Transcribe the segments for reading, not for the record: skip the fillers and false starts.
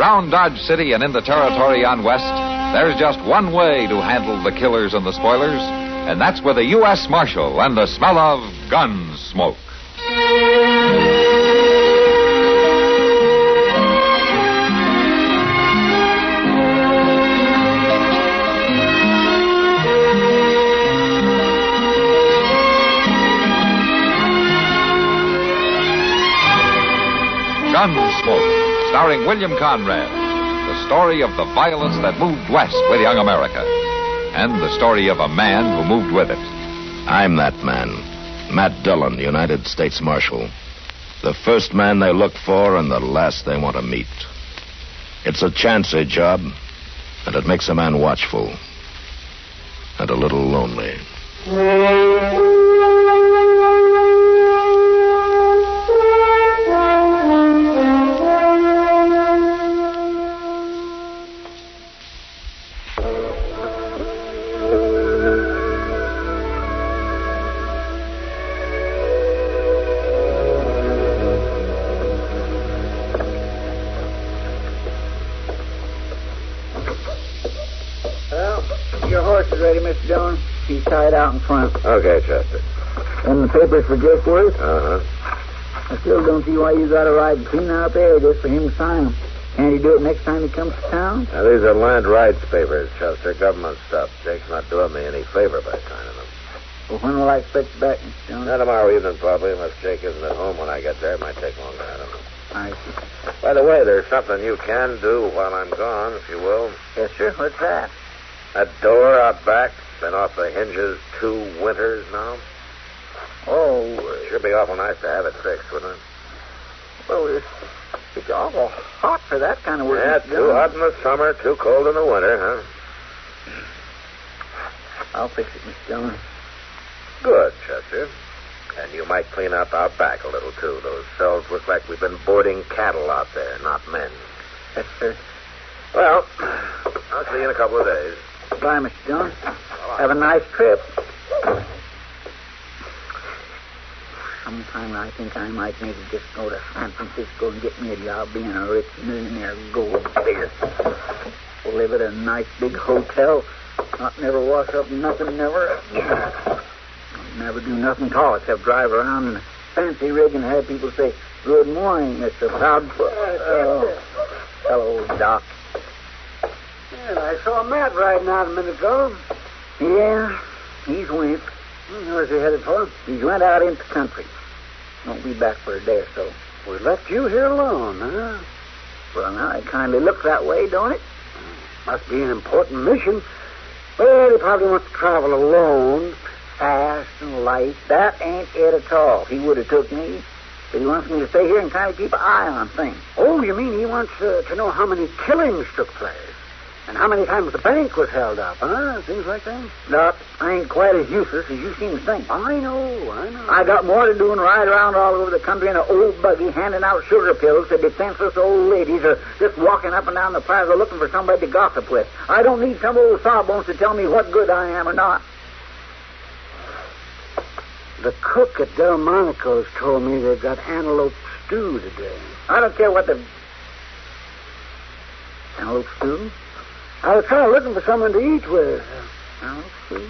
Around Dodge City and in the territory on West, there's just one way to handle the killers and the spoilers, and that's with a U.S. Marshal and the smell of Gunsmoke. Gunsmoke, starring William Conrad. The story of the violence that moved west with young America. And the story of a man who moved with it. I'm that man. Matt Dillon, United States Marshal. The first man they look for and the last they want to meet. It's a chancy job, and it makes a man watchful. And a little lonely. Mr. Dillon. He's tied out in front. Okay, Chester. And the papers for Jake Worth? Uh-huh. I still don't see why you got to ride clean out there just for him to sign them. Can't he do it next time he comes to town? Now, these are land rights papers, Chester. Government stuff. Jake's not doing me any favor by signing them. Well, when will I expect you back, Mr. Dillon? Not tomorrow evening, probably, unless Jake isn't at home when I get there. It might take longer. I don't know. I see. By the way, there's something you can do while I'm gone, if you will. Yes, sir. What's that? That door out back, been off the hinges 2 winters now. Oh. Sure be awful nice to have it fixed, wouldn't it? Well, it's awful hot for that kind of work. Yeah, too hot in the summer, too cold in the winter, huh? I'll fix it, Mr. Dillon. Good, Chester. And you might clean up out back a little, too. Those cells look like we've been boarding cattle out there, not men. Yes, sir. Well, I'll see you in a couple of days. Bye, Mr. Dillon. Have a nice trip. Sometime I think I might maybe just go to San Francisco and get me a job being a rich millionaire gold digger. Live at a nice big hotel. Not never wash up nothing, never. Never do nothing at all except drive around in a fancy rig and have people say, "Good morning, Mr. Proudfoot." Oh, hello, Doc. Yeah, I saw Matt riding out a minute ago. Yeah, he's went. Where's he headed for? He's went out into the country. Won't be back for a day or so. We left you here alone, huh? Well, now, it kindly looks that way, don't it? Must be an important mission. Well, he probably wants to travel alone. Fast and light. That ain't it at all. He would have took me. But he wants me to stay here and kind of keep an eye on things. Oh, you mean he wants to know how many killings took place? And how many times the bank was held up, huh? Things like that? Doc, I ain't quite as useless as you seem to think. I know. I got more to do than ride around all over the country in an old buggy handing out sugar pills to defenseless old ladies or just walking up and down the plaza looking for somebody to gossip with. I don't need some old sawbones to tell me what good I am or not. The cook at Delmonico's told me they've got antelope stew today. I don't care what the... Antelope stew? I was kind of looking for someone to eat with. Antelope stew?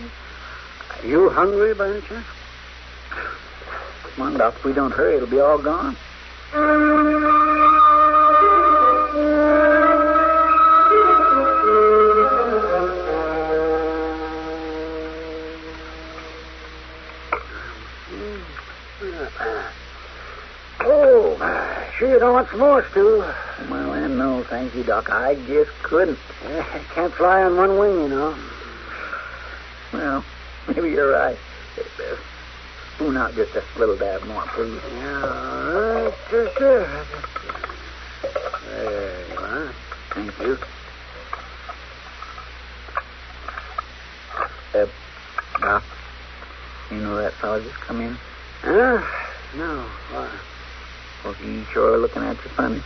Are you hungry by any chance? Come on, Doc. If we don't hurry, it'll be all gone. Oh, sure you don't want some more stew? Well, no, thank you, Doc. I just couldn't. Can't fly on one wing, you know. Well, maybe you're right. Spoon out just a little dab more, please. Yeah, all right. Sure. There you are. Thank you. Doc, you know that fellow just come in? Huh? No. Why? Well, he's sure looking at you funny.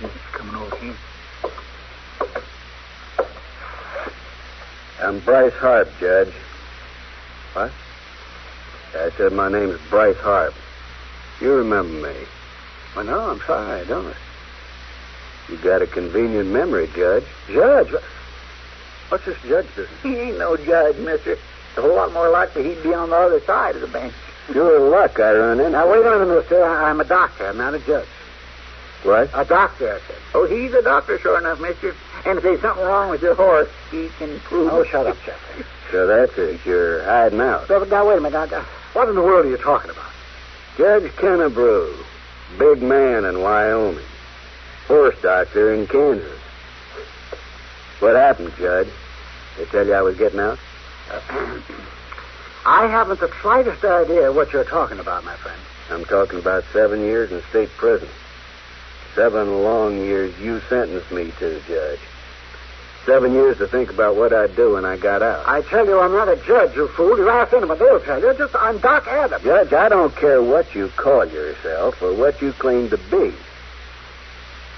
He's coming over here. I'm Bryce Harp, Judge. What? I said my name's Bryce Harp. You remember me. Well, no, I'm sorry, I don't. You got a convenient memory, Judge. Judge? What's this judge business? He ain't no judge, mister. It's a whole lot more likely he'd be on the other side of the bench. Pure luck I run in. Now, wait a minute, mister. I'm a doctor. I'm not a judge. What? A doctor, I said. Oh, he's a doctor, sure enough, mister. And if there's something wrong with your horse, he can prove Oh, it. shut up, Chester. So that's it. You're hiding out. Now, wait a minute, doctor. What in the world are you talking about? Judge Kennebrew, big man in Wyoming. Horse doctor in Kansas. What happened, Judge? They tell you I was getting out? I haven't the slightest idea what you're talking about, my friend. I'm talking about 7 years in state prison. 7 long years you sentenced me to, Judge. 7 years to think about what I'd do when I got out. I tell you, I'm not a judge, you fool. You ask anyone, they'll tell you. I'm Doc Adams. Judge, I don't care what you call yourself or what you claim to be.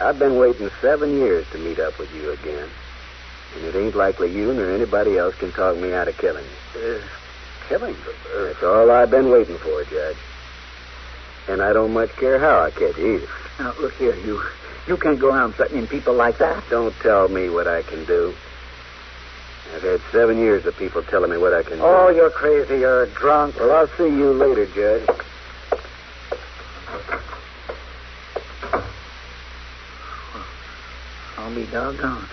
I've been waiting 7 years to meet up with you again. And it ain't likely you nor anybody else can talk me out of killing you. Killing? That's all I've been waiting for, Judge. And I don't much care how I catch you either. Now, look here, you can't go around threatening people like that. Don't tell me what I can do. I've had 7 years of people telling me what I can do. Oh, you're crazy. You're drunk. Well, I'll see you later, Judge. I'll be doggone.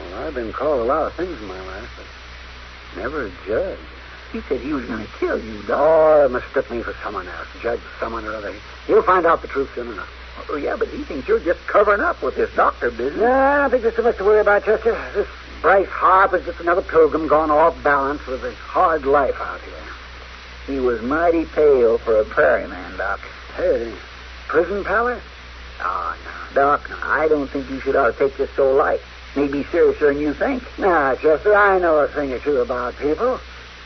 Well, I've been called a lot of things in my life, but never a judge. He said he was going to kill you, Doc. Oh, they mistook me for someone else. Judge, someone or other. You'll find out the truth soon enough. Oh, yeah, but he thinks you're just covering up with this doctor business. No, I don't think there's too much to worry about, Chester. This Bryce Harp is just another pilgrim gone off balance with a hard life out here. He was mighty pale for a prairie man, Doc. Hey, prison palace? Oh, no, Doc, I don't think you should ought to take this so light. Maybe seriouser than you think. Nah, Chester, I know a thing or two about people.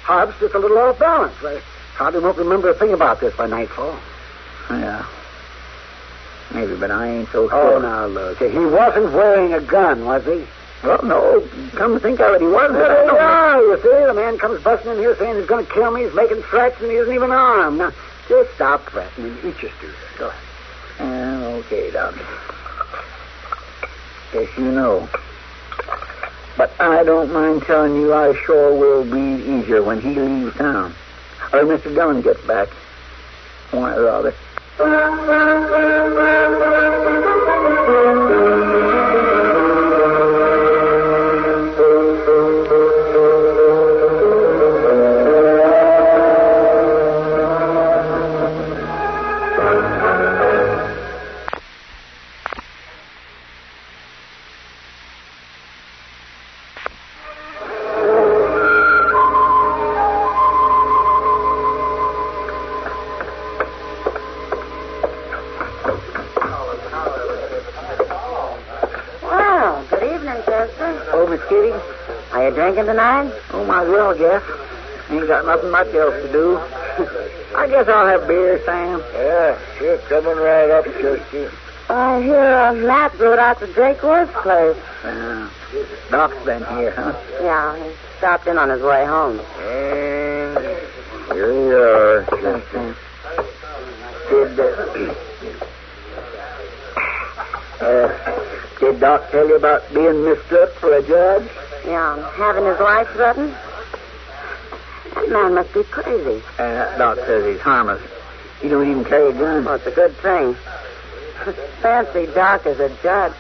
Harp's just a little off balance. I probably won't remember a thing about this by nightfall. Yeah. Maybe, but I ain't so sure. Oh, now, look. He wasn't wearing a gun, was he? Well, no. Come to think of it, he wasn't. There you are, you see. The man comes busting in here saying he's going to kill me. He's making threats, and he isn't even armed. Now, just stop threatening. Eat your stew. Go ahead. Okay, Doc. Guess you know. But I don't mind telling you I sure will breathe easier when he leaves town. Or Mr. Dillon gets back. One or the other. Are you drinking tonight? Oh, might as well, Jeff. Ain't got nothing much else to do. I guess I'll have beer, Sam. Yeah, sure, coming right up, Chester. I hear Matt rode out to Jake Worth's place. Doc's been here, huh? Yeah, he stopped in on his way home. And here we are, Chester. Did Doc tell you about being mistook for a judge? Yeah, having his life threatened? That man must be crazy. Doc says he's harmless. He don't even carry a gun. Well, it's a good thing. Fancy Doc as a judge.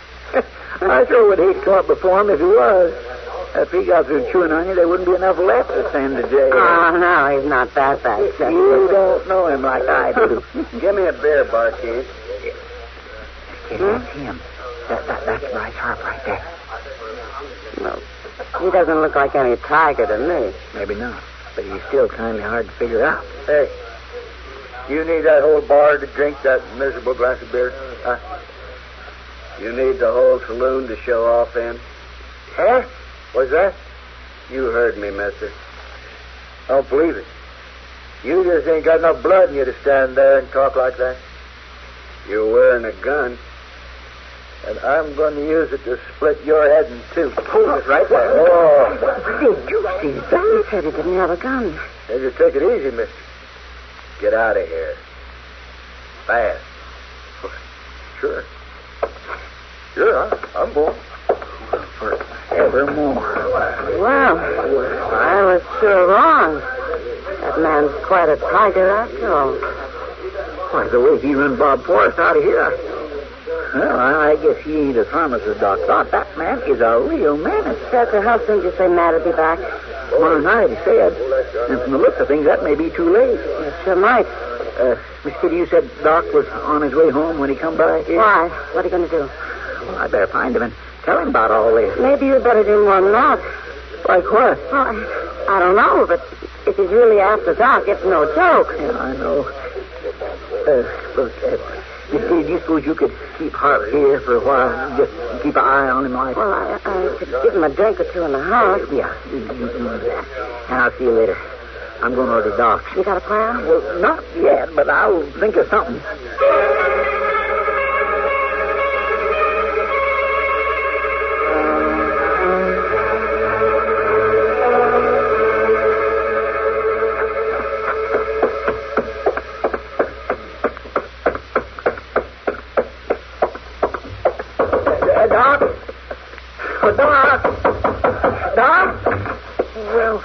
I sure would hate to come up before him if he was. If he got through chewing on you, there wouldn't be enough left to send to jail. Oh, no, he's not that bad. You don't know him like I do. Give me a beer, barkeep. That's him. That's Bryce Harp right there. Well, he doesn't look like any tiger to me. Maybe not, but he's still kind of hard to figure out. Hey, you need that whole bar to drink that miserable glass of beer? Huh? You need the whole saloon to show off in? Huh? What's that? You heard me, mister. Don't believe it. You just ain't got enough blood in you to stand there and talk like that. You're wearing a gun. And I'm going to use it to split your head in two. Hold it right there. Oh. Did you see that? He said he didn't have a gun. Hey, just take it easy, mister. Get out of here. Fast. Sure. Sure, I'm for it. Forevermore. Well, I was sure wrong. That man's quite a tiger after all. Why, the way he run Bob Forrest out of here. Well, I guess he ain't as harmless as Doc thought. That man is a real menace. Chester, how soon did you say Matt would be back? Tomorrow night, he said. And from the looks of things, that may be too late. It sure might. Miss Kitty, you said Doc was on his way home when he come by here? Why? What are you going to do? Well, I better find him and tell him about all this. Maybe you'd better do more than that. Like what? Well, I don't know, but if he's really after Doc, it's no joke. Yeah, I know. Look, Miss Kitty, do you suppose you could keep Harte here for a while? Just keep an eye on him like... Well, I could give him a drink or two in the house. Yeah, you do that. And I'll see you later. I'm going over to Doc's. You got a plan? Well, not yet, but I'll think of something.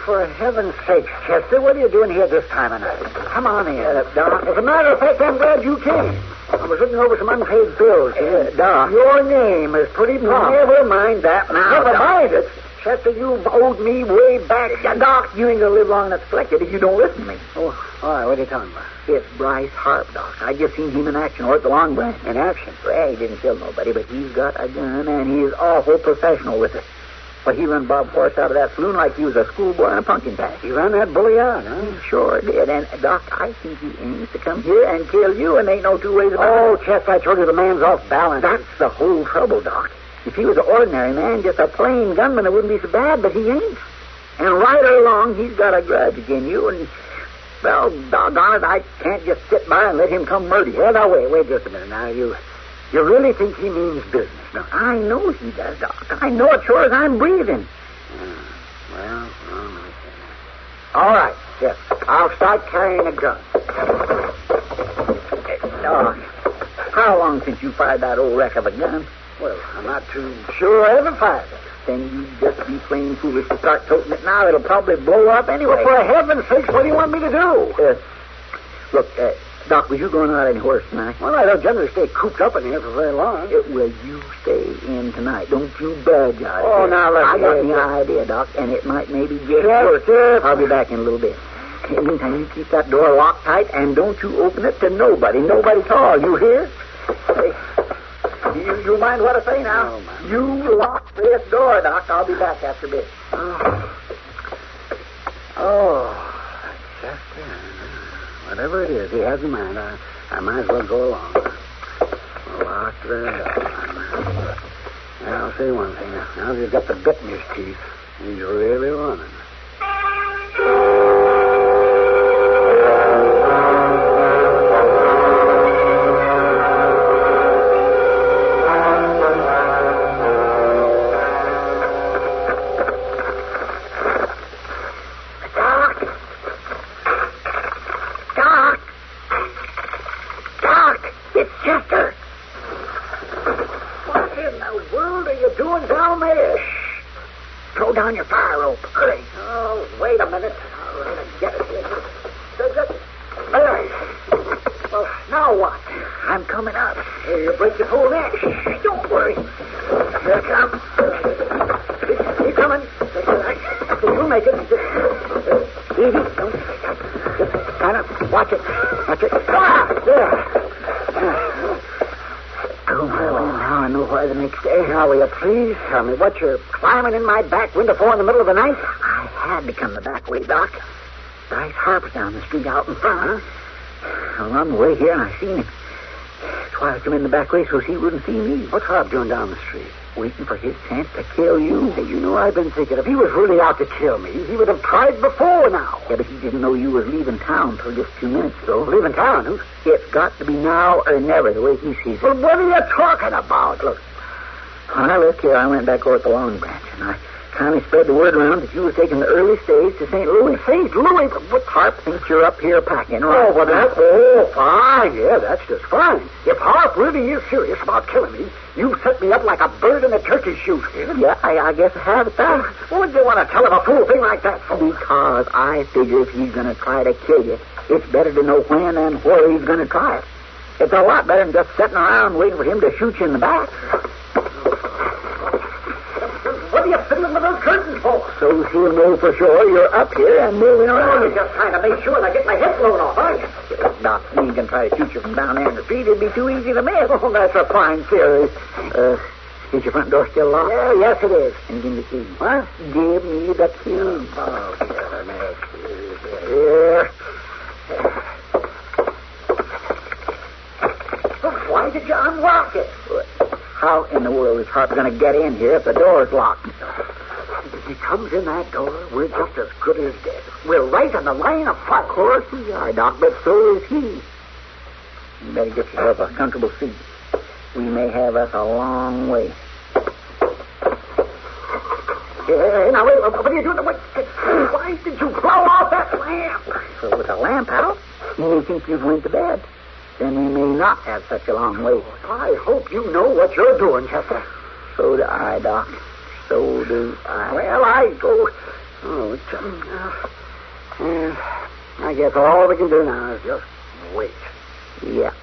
For heaven's sake, Chester, what are you doing here this time of night? Come on in. Doc, as a matter of fact, I'm glad you came. I was looking over some unpaid bills here. Doc. Your name is pretty prompt. Never mind that now. Never mind it. Chester, you've owed me way back. Doc, you ain't going to live long enough to collect it if you don't listen to me. Oh, all right, what are you talking about? It's Bryce Harp, Doc. I just seen him in action over at the Long Branch. In action? Well, he didn't kill nobody, but he's got a gun, and he's awful professional with it. But he run Bob Forrest out of that saloon like he was a schoolboy in a pumpkin patch. He ran that bully out, huh? He sure did. And, Doc, I think he aims to come here and kill you, and ain't no two ways about it. Oh, Chester, I told you the man's off balance. That's the whole trouble, Doc. If he was an ordinary man, just a plain gunman, it wouldn't be so bad, but he ain't. And right or wrong, he's got a grudge against you, and, well, doggone it, I can't just sit by and let him come murder you. Well, now, wait just a minute. Now, you really think he means business? No, I know he does, Doc. I know it sure as I'm breathing. Well, all right, yes. I'll start carrying a gun. Doc, how long since you fired that old wreck of a gun? Well, I'm not too sure I ever fired it. Then you just be plain foolish to start toting it now. It'll probably blow up anyway. Well, for heaven's sakes, what do you want me to do? Look, Doc, was you going out any horse tonight? Well, I don't generally stay cooped up in here for very long. Will you stay in tonight? Don't you budge out of here. Now, I got the idea, Doc, and it might maybe just work. I'll be back in a little bit. In the meantime, you keep that door locked tight, and don't you open it to nobody at all. You hear? Hey, you mind what I say now? No, you lock this door, Doc. I'll be back after a bit. Chester. Whatever it is, he has in mind. I might as well go along. Lock the door. Now, I'll say one thing. Now he's got the bit in his teeth. He's really running. Down your fire rope. Hurry. Oh, wait a minute. I'll let him get it here. There. Well, now what? I'm coming up. You break your whole neck. Don't worry. Here it comes. Keep coming. You'll make it. Just easy. Just kind of watch it. Watch it. Ah, there. Oh, well, now I know why the next day. Now, will you please tell me what you're climbing in my back window for in the middle of the night? I had to come the back way, Doc. Bryce Harp's down the street out in front, huh? I was on the way here, and I seen him. That's why I come in the back way, so he wouldn't see me. What's Harp doing down the street? Waiting for his chance to kill you. Hey, you know, I've been thinking, if he was really out to kill me, he would have tried before now. Yeah, but he didn't know you was leaving town till just 2 minutes ago. Leaving town? Who? It's got to be now or never, the way he sees it. Well, what are you talking about? Look, when I left here, I went back over at the Long Branch, and I Kind of spread the word around that you were taking the early stage to St. Louis. St. Louis? What Harp thinks you're up here packing, right? Oh, well, oh, fine. Yeah, that's just fine. If Harp really is serious about killing me, you set me up like a bird in a turkey shoot. Yeah, I guess I have it done. What would you want to tell him a fool thing like that for? Because I figure if he's going to try to kill you, it's better to know when and where he's going to try it. It's a lot better than just sitting around waiting for him to shoot you in the back. What are you fiddling with those curtains for? So he'll know for sure you're up here and moving around. You're just trying to make sure I get my head blown off, aren't you? Doc, he can try to shoot you from down there in the street. It'd be too easy to miss. Oh, that's a fine theory. Is your front door still locked? Yeah, yes, it is. And give me the key. What? Give me the key. Oh, Here. Why did you unlock it? How in the world is Harp going to get in here if the door's locked? If he comes in that door, we're just as good as dead. We're right in the line of fire. Of course we are, Doc, but so is he. You better get yourself a comfortable seat. We may have us a long way. Hey, now, wait, what are you doing? Why did you blow off that lamp? So with the lamp out, you may think you've went to bed. Then we may not have such a long wait. I hope you know what you're doing, Chester. So do I, Doc. So do I. Well, I go... Oh, I guess all we can do now is just wait. Yeah.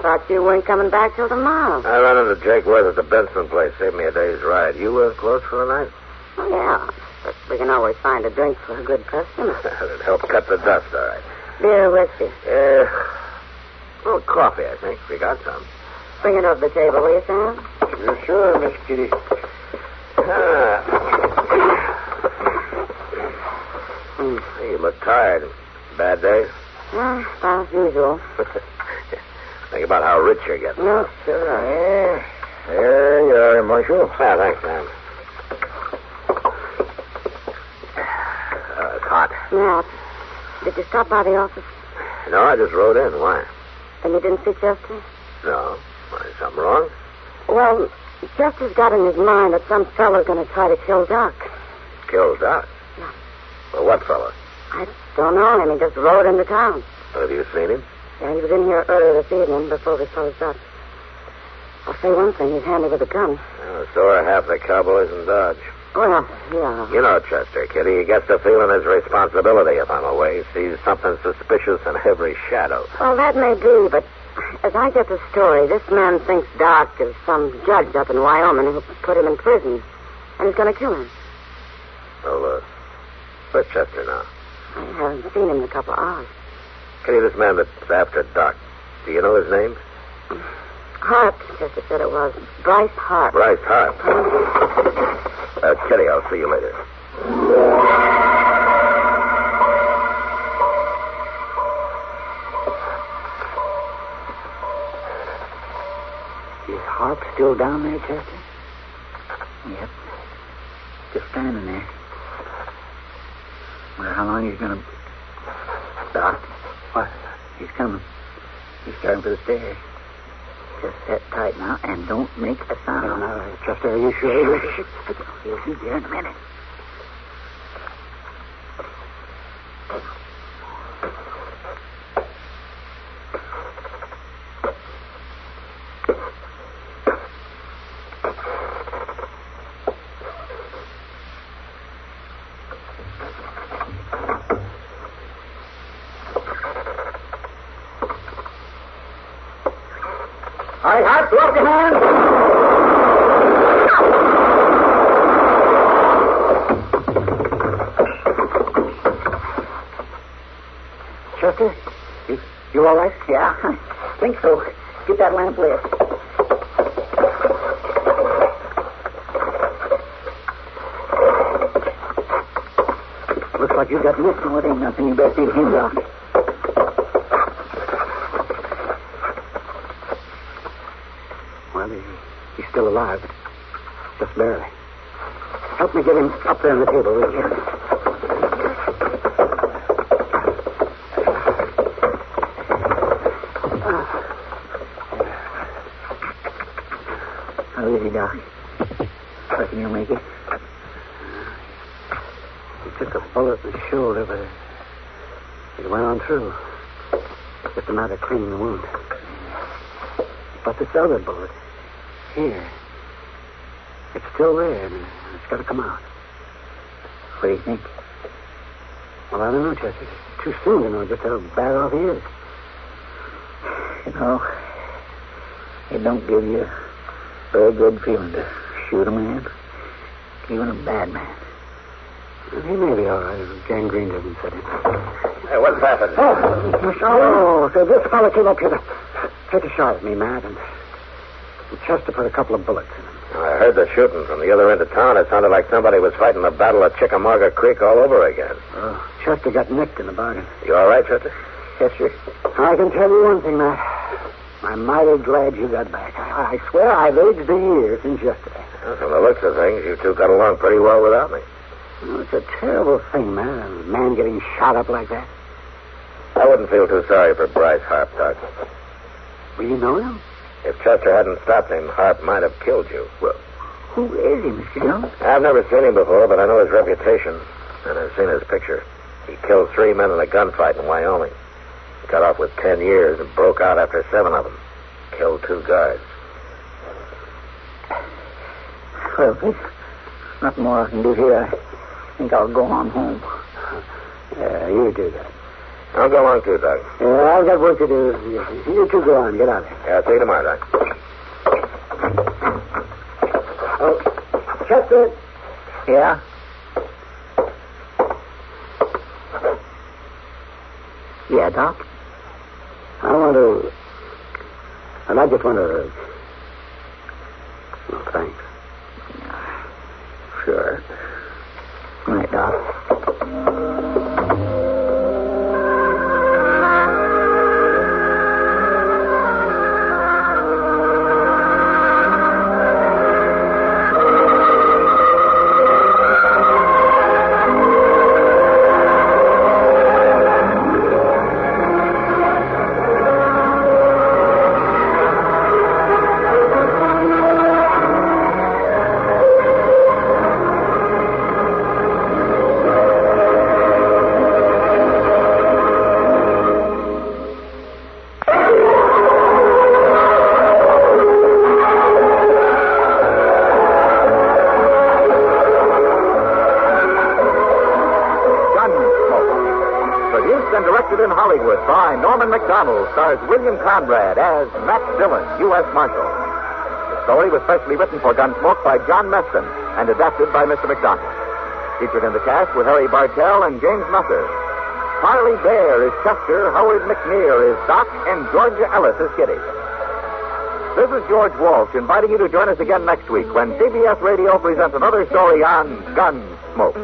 Thought you weren't coming back till tomorrow. I ran into Jake Worth at the Benson place. Saved me a day's ride. You closed for the night? Oh, yeah. But we can always find a drink for a good customer. It'd help cut the dust, all right. Beer or whiskey? A little coffee, I think. We got some. Bring it over the table, will you, Sam? Sure, Miss Kitty. You look tired. Bad day? As usual. Think about how rich you're getting. No, sure. There you are, Marshal. Yeah, thanks, Sam. It's hot. Matt, did you stop by the office? No, I just rode in. Why? And you didn't see Chester? No. Why, is something wrong? Well, Chester's got in his mind that some fellow's going to try to kill Doc. Kill Doc? Yeah. Well, what fellow? I don't know him. He just rode into town. Have you seen him? Yeah, he was in here earlier this evening before we closed up. I'll say one thing. He's handy with a gun. Well, so are half the cowboys in Dodge. Well, yeah. You know Chester, Kitty. He gets the feeling his responsibility if I'm away. He sees something suspicious in every shadow. Well, that may be, but as I get the story, this man thinks Doc is some judge up in Wyoming who put him in prison, and he's going to kill him. Well, where's Chester now? I haven't seen him in a couple of hours. Kitty, this man that's after Doc, do you know his name? Harte, Chester said it was. Bryce Harp. Bryce Harp. Kitty, I'll see you later. Is Harp still down there, Chester? Yep. Just standing there. Wonder how long he's going to... Doc? What? He's coming. He's starting for the stairs. Just sit tight now and don't make a sound. No, Chester, are you sure? He'll be there in a minute. All right, Hart, throw up your hands. Chester, you all right? Yeah, I think so. Get that lamp lit. you got nipped, no, it ain't nothing. You better see the hinge out. Well, he's still alive, but just barely. Help me get him up there on the table, will you? How is he, Doc? Reckon you'll make it? He took a bullet in the shoulder, but it went on through. Just a matter of cleaning the wound. But this other bullet, here, it's still there, and it's got to come out. What do you think? Well, I don't know, Chester. It's too soon to know just how bad off he is. You know, it don't give you a very good feeling to shoot a man, even a bad man. Well, he may be all right if gangrene doesn't set in. Hey, what's happened? Oh, so this fellow came up here to take a shot at me, Matt, and Chester put a couple of bullets in him. I heard the shooting from the other end of town. It sounded like somebody was fighting the Battle of Chickamauga Creek all over again. Chester got nicked in the bargain. You all right, Chester? Yes, sir. I can tell you one thing, Matt. I'm mighty glad you got back. I swear I've aged a year since yesterday. Well, from the looks of things, you two got along pretty well without me. Well, it's a terrible thing, man. A man getting shot up like that. I wouldn't feel too sorry for Bryce Harp, Doc. Well, you know him? If Chester hadn't stopped him, Harp might have killed you. Well, who is he, Mr. Dillon? I've never seen him before, but I know his reputation, and I've seen his picture. He killed 3 men in a gunfight in Wyoming. He got off with 10 years and broke out after 7 of them. Killed 2 guards. Well, there's nothing more I can do here. I think I'll go on home. You do that. I'll go along too, Doc. Yeah, I've got work to do. You two go on. Get out of here. Yeah, I'll see you tomorrow, Doc. Oh, Chester. Yeah? Yeah, Doc? I just want to... Well, thanks. Sure. Good night, Doc. In Hollywood by Norman Macdonnell, stars William Conrad as Matt Dillon, U.S. Marshal. The story was specially written for Gunsmoke by John Meston and adapted by Mr. Macdonnell. Featured in the cast were Harry Bartell and James Messer. Harley Bear is Chester, Howard McNear is Doc, and Georgia Ellis is Kitty. This is George Walsh inviting you to join us again next week when CBS Radio presents another story on Gunsmoke.